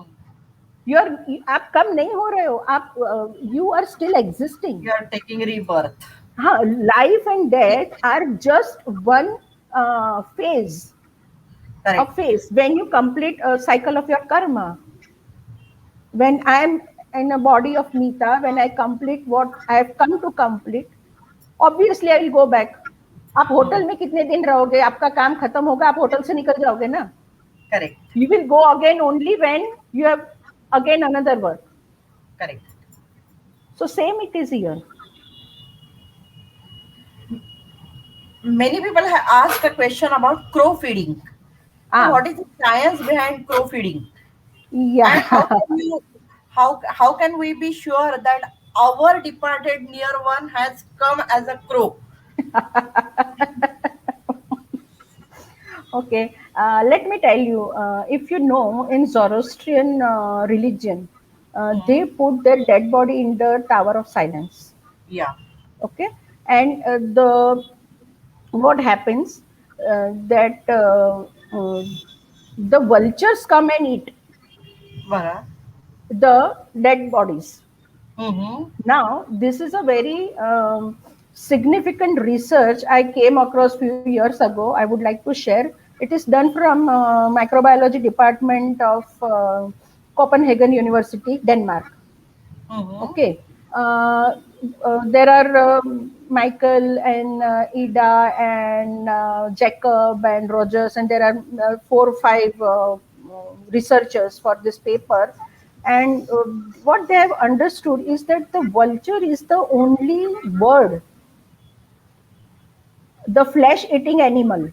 आप कम नहीं हो रहे हो, आप you are still existing. You are taking rebirth. हाँ, life and death are just one phase, a Correct. phase when you complete a cycle of your karma. When I am in a body of Mita, when I complete what I have come to complete, obviously I will go back. आप Hmm. Hotel में कितने दिन रहोगे, आपका काम खत्म होगा, आप होटल से निकल जाओगे ना. Correct. You will go again only when you have again another work. Correct. So same it is here. Many people have asked a question about crow feeding. So Ah, what is the science behind crow feeding? And how yeah. can you how can we be sure that our departed near one has come as a crow? Okay, let me tell you. If you know, in Zoroastrian religion, they Hmm. put their dead body in the Tower of Silence. Yeah. Okay, and the what happens that the vultures come and eat Vara. the dead bodies. Mm-hmm. Now, this is a very significant research I came across few years ago. I would like to share. It is done from microbiology department of Copenhagen University, Denmark. Mm-hmm. Okay. There are Michael and Ida and Jacob and Rogers, and there are 4 or 5 researchers for this paper. And what they have understood is that the vulture is the only bird, the flesh eating animal.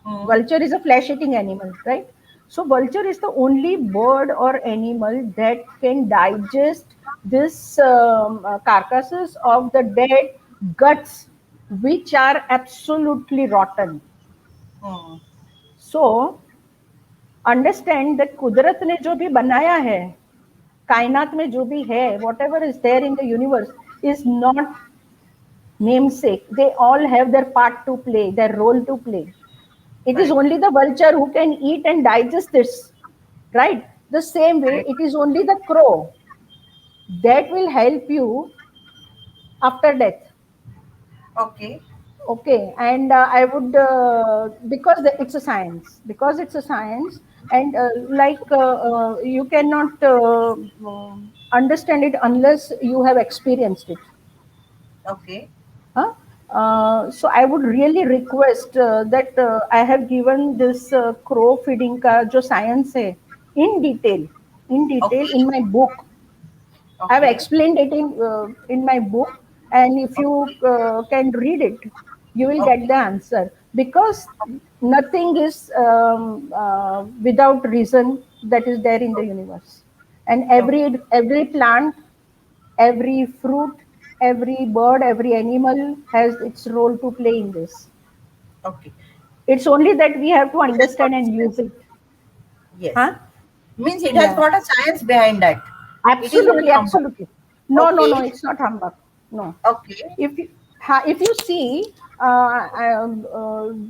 Mm-hmm. Vulture is a flesh eating animal, right? So vulture is the only bird or animal that can digest this carcasses of the dead guts, which are absolutely rotten. Mm-hmm. So understand that कुदरत ने जो भी बनाया है, कायनात में जो भी है, whatever is there in the universe is not namesake. They all have their part to play, their role to play. It is Correct. only the vulture who can eat and digest this, right? The same way, Correct. it is only the crow that will help you after death. Okay. Okay, and I would because it's a science, and you cannot understand it unless you have experienced it. Okay. Huh? So I would really request that I have given this crow feeding का जो science है in detail Okay. in my book. I have Okay. explained it in my book, and if you can read it, you will get Okay. the answer. Because nothing is without reason that is there in the universe, and Okay. every plant, every fruit, every bird, every animal has its role to play in this. Okay. It's only that we have to It has got understand a and use science. it. Yes. Huh? Means it has Yeah. got a science behind that. It is not Absolutely, humbug. absolutely. No, no, no, Okay. it's not humbug. No. Okay. If you see,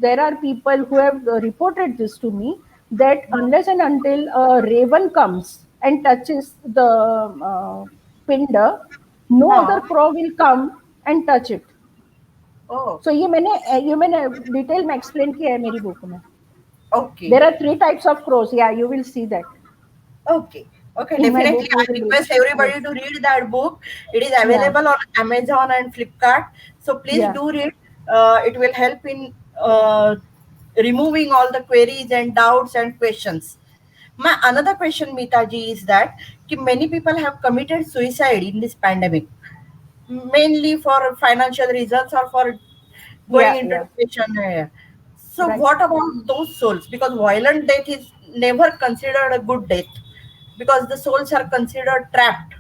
there are people who have reported this to me that Hmm. unless and until a raven comes and touches the pinder, no other Huh. crow will come and touch it. Oh. So ये मैंने detail में explain किया है मेरी book में. Okay. There are 3 types of crows. Yeah, you will see that Okay. Okay, in my definitely. book. You I will read. request Yes. everybody to read that book. It is Yeah. available on Amazon and Flipkart. So please Yeah. do read. It will help in removing all the queries and doubts and questions. My another question, Meeta ji, is that many people have committed suicide in this pandemic, mainly for financial reasons or for going Yeah. into Yeah. depression. So Right. what about those souls? Because violent death is never considered a good death because the souls are considered trapped.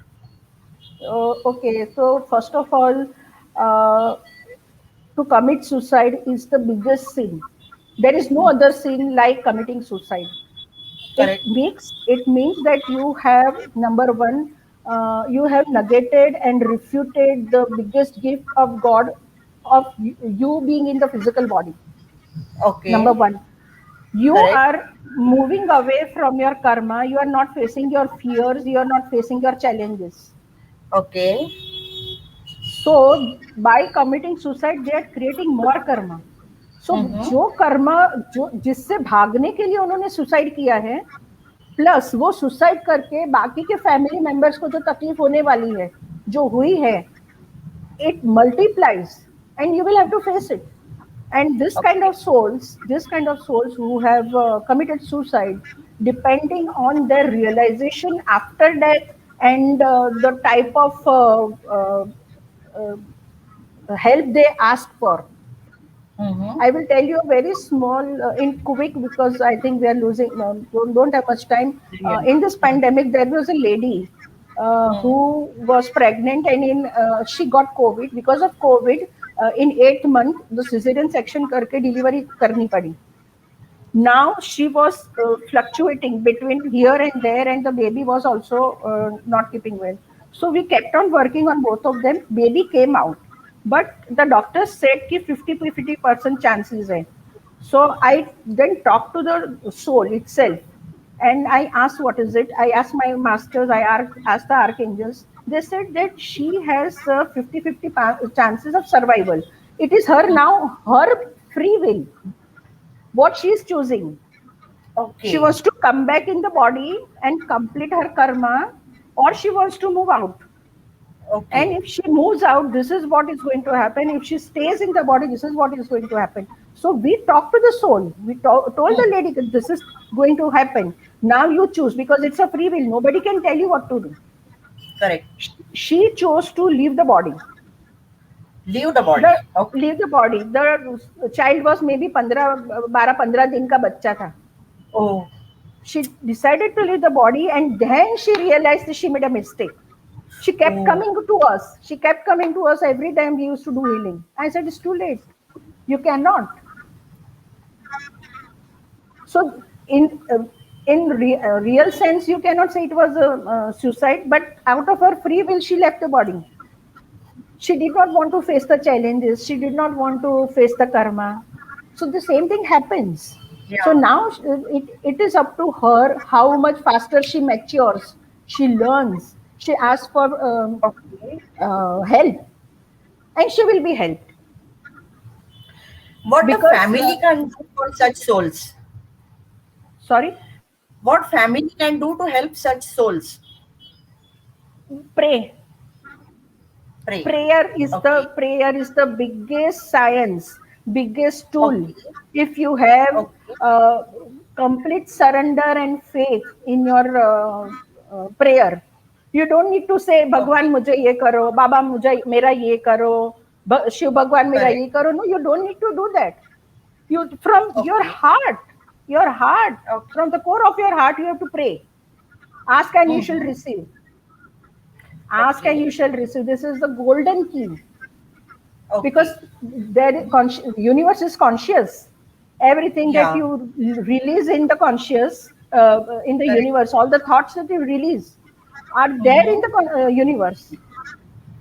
Okay. So first of all, uh, to commit suicide is the biggest sin. There is no Hmm. other sin like committing suicide. Correct. It means that you have number one, you have negated and refuted the biggest gift of God of you being in the physical body. Number Okay. one. You Correct. are moving away from your karma. You are not facing your fears. You are not facing your challenges. Okay. So by committing suicide, they are creating more karma. So Mm-hmm. जो कर्मा जो जिससे भागने के लिए उन्होंने suicide किया है, plus वो सुसाइड करके बाकी के फैमिली मेंबर्स को जो तकलीफ होने वाली है, जो हुई है, it multiplies, and you will have to face it. And Okay. this kind of souls who have committed suicide, depending on their realization after death, and the type of help they ask for. Mm-hmm. I will tell you a very small, in quick, because I think we are losing, don't have much time. Brilliant. In this pandemic, there was a lady who was pregnant, and she got COVID. Because of COVID, in 8th month, the cesarean section करके delivery करनी पड़ी. Now she was fluctuating between here and there, and the baby was also not keeping well. So we kept on working on both of them. Baby came out, but the doctor said कि 50% chances है. So I then talked to the soul itself, and I asked what is it. I asked my masters. Asked the archangels. They said that she has 50-50 chances of survival. It is her now, her free will, what she is choosing. She Okay. wants to come back in the body and complete her karma, or she wants to move out. And Okay. if she moves out, this is what is going to happen. If she stays in the body, this is what is going to happen. So we talked to the soul. We told the Hmm. lady that this is going to happen. Now you choose, because it's a free will. Nobody can tell you what to do. Correct. She chose to leave the body. Leave the body. The Okay. leave the body. The child was maybe 12 दिन का बच्चा था. Oh. She decided to leave the body, and then she realized that she made a mistake. She kept Oh. coming to us. She kept coming to us every time we used to do healing. I said, it's too late. You cannot. So, in real sense, you cannot say it was a suicide, but out of her free will, she left the body. She did not want to face the challenges. She did not want to face the karma. So the same thing happens. So Yeah. now it is up to her how much faster she matures, she learns, she asks for Okay. help, and she will be helped. What the Because, family can do for such souls? sorry, What family can do to help such souls? pray. Pray. Prayer Okay. is the biggest science, biggest tool. Okay. If you have Okay. uh, complete surrender and faith in your prayer, you don't need to say भगवान Okay. मुझे ये करो, बाबा मुझे मेरा ये करो, शिव भगवान मेरा Correct. ये करो. No, you don't need to do that. You, from Okay. your heart, Okay. from the core of your heart, you have to pray. Ask and you shall Mm-hmm. receive. Ask and Okay. you shall receive. This is the golden key, because Okay. universe is conscious. Everything that Yeah. you release in the conscious, in the Correct. universe, all the thoughts that you release are there in Mm-hmm. the universe,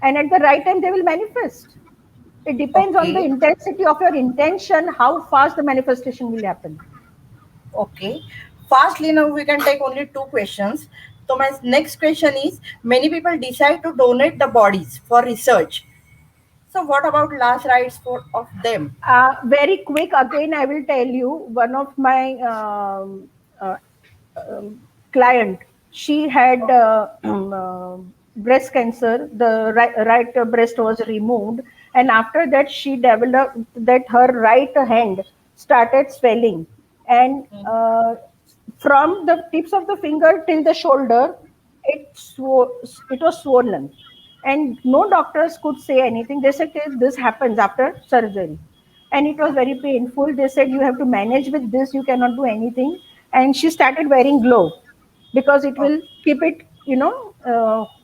and at the right time they will manifest. It depends on the Okay. intensity of your intention, how fast the manifestation will happen. Okay. Fastly now we can take only two questions. So my next question is many people decide to donate the bodies for research. So what about last rites for of them? Very quick again, I will tell you, one of my uh, client, she had breast cancer. The right breast was removed, and after that she developed that her right hand started swelling, and from the tips of the finger till the shoulder, it was swollen, and no doctors could say anything. They said, "Okay, this happens after surgery," and it was very painful. They said, you have to manage with this, you cannot do anything. And she started wearing glove, because it will Okay. keep it,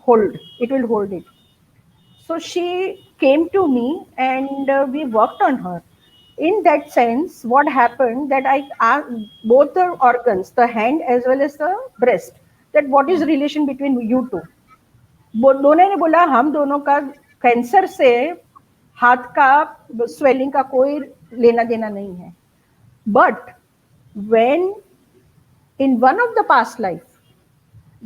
hold, it will hold it. So she came to me, and we worked on her. In that sense, what happened, that I asked both the organs, the hand as well as the breast, that what is Hmm. relation between you two. दोनों ने बोला हम दोनों का cancer से हाथ का swelling का कोई लेना देना नहीं है. But when in one of the past life,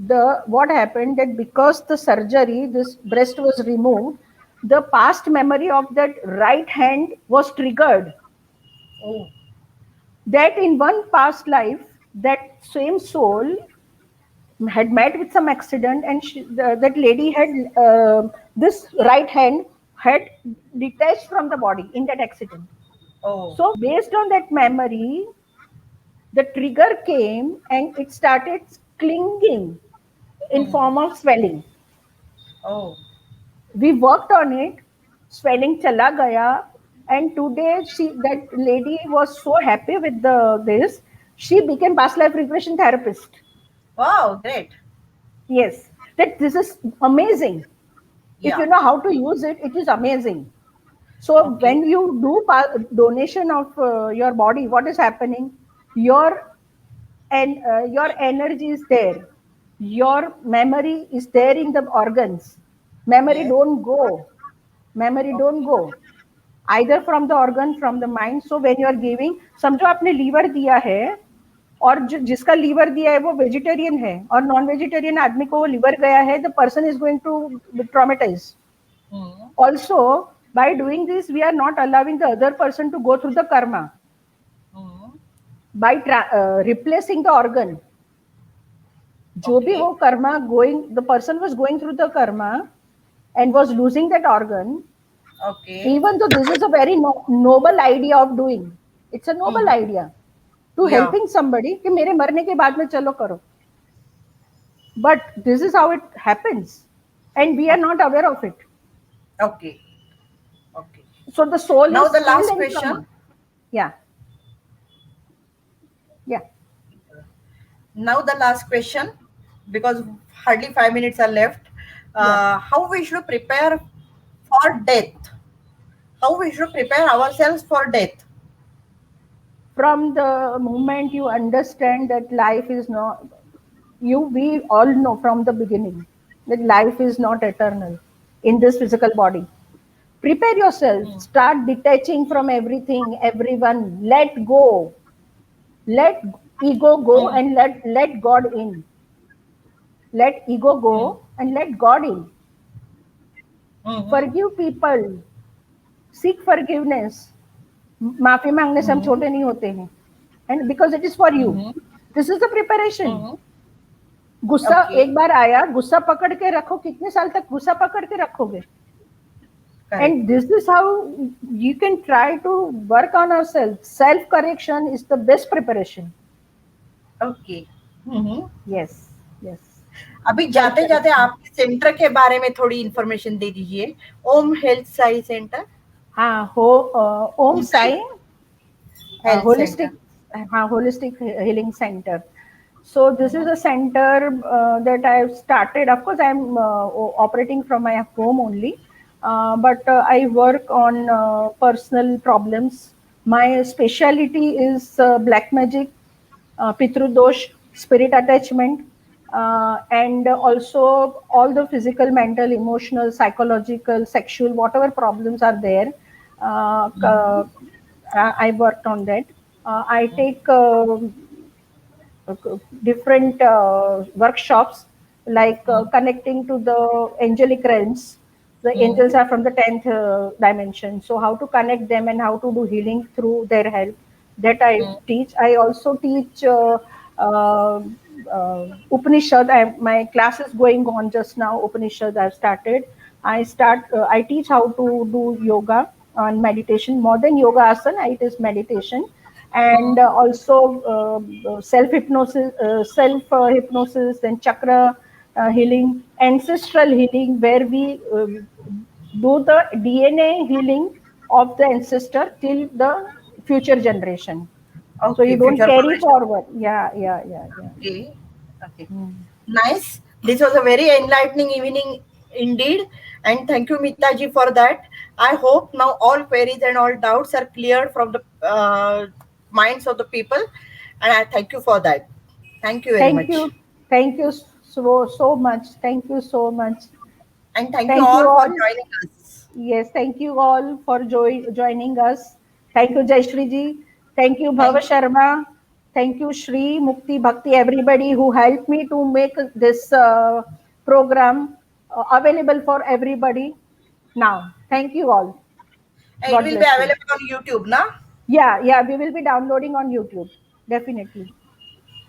the what happened that because the surgery, this breast was removed, the past memory of that right hand was triggered. Oh. That in one past life, that same soul had met with some accident, and that lady had this right hand had detached from the body in that accident. Oh. So based on that memory, the trigger came and it started clinging in Hmm. form of swelling. Oh. We worked on it, swelling chala gaya, and today that lady was so happy with this, she became past life regression therapist. Wow, great. Yes, that this is amazing. If Yeah. you know how to use it, it is amazing. So Okay. when you do donation of your body, what is happening? Your your energy is there. Your memory is there in the organs. Memory Yes. don't go. Memory don't Okay. go. Either from the organ, from the mind. So when you are giving, समझो आपने liver दिया है और जिसका liver दिया है वो vegetarian है और नॉन वेजिटेरियन आदमी को वो लीवर गया है, the person is going to traumatize. Hmm. Also, by doing this, we are not allowing the other person to go through the karma. Hmm. By replacing the organ, जो भी Okay. वो karma going, the person was going through the karma and was losing that organ. Okay. Even though this is a very noble idea of doing, it's a noble Hmm. idea to Yeah. helping somebody कि मेरे मरने के बाद में चलो करो. But this is how it happens, and we are Okay. not aware of it. Okay. Okay. So the soul Now is the still last in question. karma. Yeah, yeah, Now the last question, because hardly 5 minutes are left. yeah. How we should prepare for death? How we should prepare ourselves for death? From the moment you understand that life is not, we all know from the beginning that life is not eternal in this physical body. Prepare yourself, Hmm. start detaching from everything, everyone, let go, let ego go, Hmm. and let God in. Let ego Hmm. go and let God in. Hmm. Forgive people, seek forgiveness. माफी मांगने से हम Hmm. छोटे नहीं होते हैं, and because it is for you. Hmm. This is the preparation. Hmm. गुस्सा Okay. एक बार आया, गुस्सा पकड़ के रखो, कितने साल तक गुस्सा पकड़ के रखोगे? Correct. And this is how you can try to work on ourselves. Self correction is the best preparation. Okay. Hmm. Yes, yes. अभी Self जाते जाते correction. आपके सेंटर के बारे में थोड़ी इंफॉर्मेशन दे दीजिए. Om health Sai centre. हाँ, Om Om Sai Sai health centre. holistic, holistic healing center. So this is a center that I've started. Of course, I'm operating from my home only, but I work on personal problems. My specialty is black magic, pitrudosh, spirit attachment, and also all the physical, mental, emotional, psychological, sexual, whatever problems are there. I worked on that. I take different workshops like connecting to the angelic realms. The angels are from the 10th dimension. So, how to connect them and how to do healing through their help, that I teach. I also teach uh, Upanishad. My class is going on just now. Upanishad, I've started. I teach how to do yoga and meditation. More than yoga asana, it is meditation, and also self hypnosis, then chakra healing, ancestral healing, where we do the DNA healing of the ancestor till the future generation. So Okay, you don't future carry progression. forward. Yeah, yeah, yeah, yeah. Okay. Okay. Hmm. Nice. This was a very enlightening evening indeed. And thank you, Mitaji, for that. I hope now all queries and all doubts are cleared from the minds of the people. And I thank you for that. Thank you very Thank much. you. Thank you so much. Thank you so much. And thank you Thank you all for all. joining us. Yes, thank you all for joining us. Thank you, Jayshree ji. Thank you, Bhava Thank you. Sharma. Thank you, Shri, Mukti, Bhakti, everybody who helped me to make this program available for everybody now. Thank you all. It God will be bless you. available on YouTube, na? Yeah, we will be downloading on YouTube. Definitely.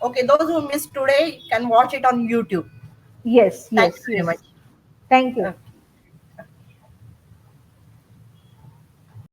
Okay, those who missed today can watch it on YouTube. Yes, Thank yes, you very much. yes. Thank you. Okay.